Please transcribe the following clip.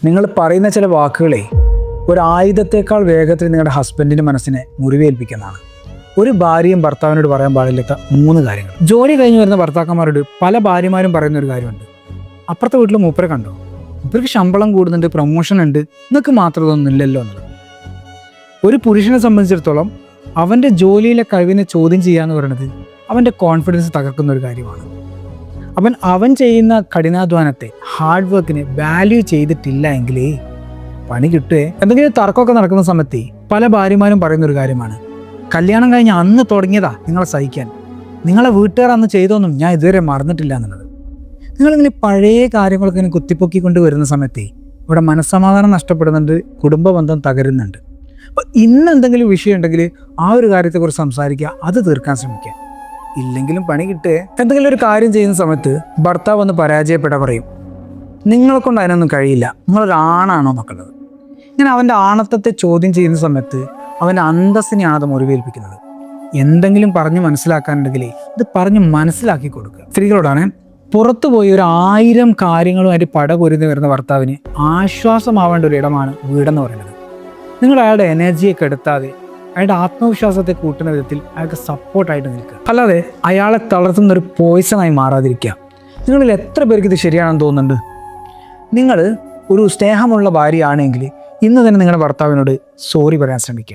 നിങ്ങൾ പറയുന്ന ചില വാക്കുകളെ ഒരു ആയുധത്തേക്കാൾ വേഗത്തിൽ നിങ്ങളുടെ ഹസ്ബൻഡിൻ്റെ മനസ്സിനെ മുറിവേൽപ്പിക്കുന്നതാണ്. ഒരു ഭാര്യയും ഭർത്താവിനോട് പറയാൻ പാടില്ലാത്ത 3 കാര്യങ്ങൾ. ജോലി കഴിഞ്ഞ് വരുന്ന ഭർത്താക്കന്മാരോട് പല ഭാര്യമാരും പറയുന്ന ഒരു കാര്യമുണ്ട്. അപ്പുറത്തെ വീട്ടിൽ മൂപ്പരെ കണ്ടോ, മൂപ്പർക്ക് ശമ്പളം കൂടുന്നുണ്ട്, പ്രൊമോഷൻ ഉണ്ട്, നിങ്ങൾക്ക് മാത്രം ഇതൊന്നും ഇല്ലല്ലോ എന്നുള്ളത്. ഒരു പുരുഷനെ സംബന്ധിച്ചിടത്തോളം അവൻ്റെ ജോലിയിലെ കഴിവിനെ ചോദ്യം ചെയ്യുക എന്ന് പറയുന്നത് അവൻ്റെ കോൺഫിഡൻസ് തകർക്കുന്ന ഒരു കാര്യമാണ്. അവൻ ചെയ്യുന്ന കഠിനാധ്വാനത്തെ, ഹാർഡ് വർക്കിനെ വാല്യൂ ചെയ്തിട്ടില്ല എങ്കിൽ പണി കിട്ടുകയെ. എന്തെങ്കിലും തർക്കമൊക്കെ നടക്കുന്ന സമയത്ത് പല ഭാര്യമാരും പറയുന്നൊരു കാര്യമാണ്, കല്യാണം കഴിഞ്ഞ് അന്ന് തുടങ്ങിയതാ നിങ്ങളെ സഹിക്കാൻ, നിങ്ങളെ വീട്ടുകാർ അന്ന് ചെയ്തൊന്നും ഞാൻ ഇതുവരെ മറന്നിട്ടില്ല എന്നുള്ളത്. നിങ്ങളിങ്ങനെ പഴയ കാര്യങ്ങളൊക്കെ ഇങ്ങനെ കുത്തിപ്പൊക്കിക്കൊണ്ട് വരുന്ന സമയത്ത് ഇവിടെ മനസ്സമാധാനം നഷ്ടപ്പെടുന്നുണ്ട്, കുടുംബ ബന്ധം തകരുന്നുണ്ട്. അപ്പോൾ ഇന്ന് എന്തെങ്കിലും വിഷയം ഉണ്ടെങ്കിൽ ആ ഒരു കാര്യത്തെക്കുറിച്ച് സംസാരിക്കുക, അത് തീർക്കാൻ ശ്രമിക്കുക. ഇല്ലെങ്കിലും പണി കിട്ടുക. എന്തെങ്കിലും ഒരു കാര്യം ചെയ്യുന്ന സമയത്ത് ഭർത്താവ് ഒന്ന് പരാജയപ്പെടാൻ പറയും, നിങ്ങളെ കൊണ്ട് അതിനൊന്നും കഴിയില്ല, നിങ്ങളൊരാണാണോ നോക്കുന്നത്. ഇങ്ങനെ അവൻ്റെ ആണത്തത്തെ ചോദ്യം ചെയ്യുന്ന സമയത്ത് അവൻ്റെ അന്തസ്സിനെയാണ് അത് മുറിവേൽപ്പിക്കുന്നത്. എന്തെങ്കിലും പറഞ്ഞ് മനസ്സിലാക്കാനുണ്ടെങ്കിൽ ഇത് പറഞ്ഞ് മനസ്സിലാക്കി കൊടുക്കുക. സ്ത്രീകളോടാണ്, പുറത്തു പോയി 1000 കാര്യങ്ങളുമായിട്ട് പടപൊരുന്ന് വരുന്ന ഭർത്താവിന് ആശ്വാസമാവേണ്ട ഒരു ഇടമാണ് വീടെന്ന് പറയുന്നത്. നിങ്ങൾ അയാളുടെ എനർജിയെ കെടുത്താതെ അയാളുടെ ആത്മവിശ്വാസത്തെ കൂട്ടുന്ന വിധത്തിൽ അയാൾക്ക് സപ്പോർട്ടായിട്ട് നിൽക്കുക, അല്ലാതെ അയാളെ തളർത്തുന്ന ഒരു പോയിസണായി മാറാതിരിക്കുക. നിങ്ങളിൽ എത്ര പേർക്ക് ഇത് ശരിയാണെന്ന് തോന്നുന്നുണ്ട്? നിങ്ങൾ ഒരു സ്നേഹമുള്ള ഭാര്യയാണെങ്കിൽ ഇന്ന് തന്നെ നിങ്ങളുടെ ഭർത്താവിനോട് സോറി പറയാൻ ശ്രമിക്കുക.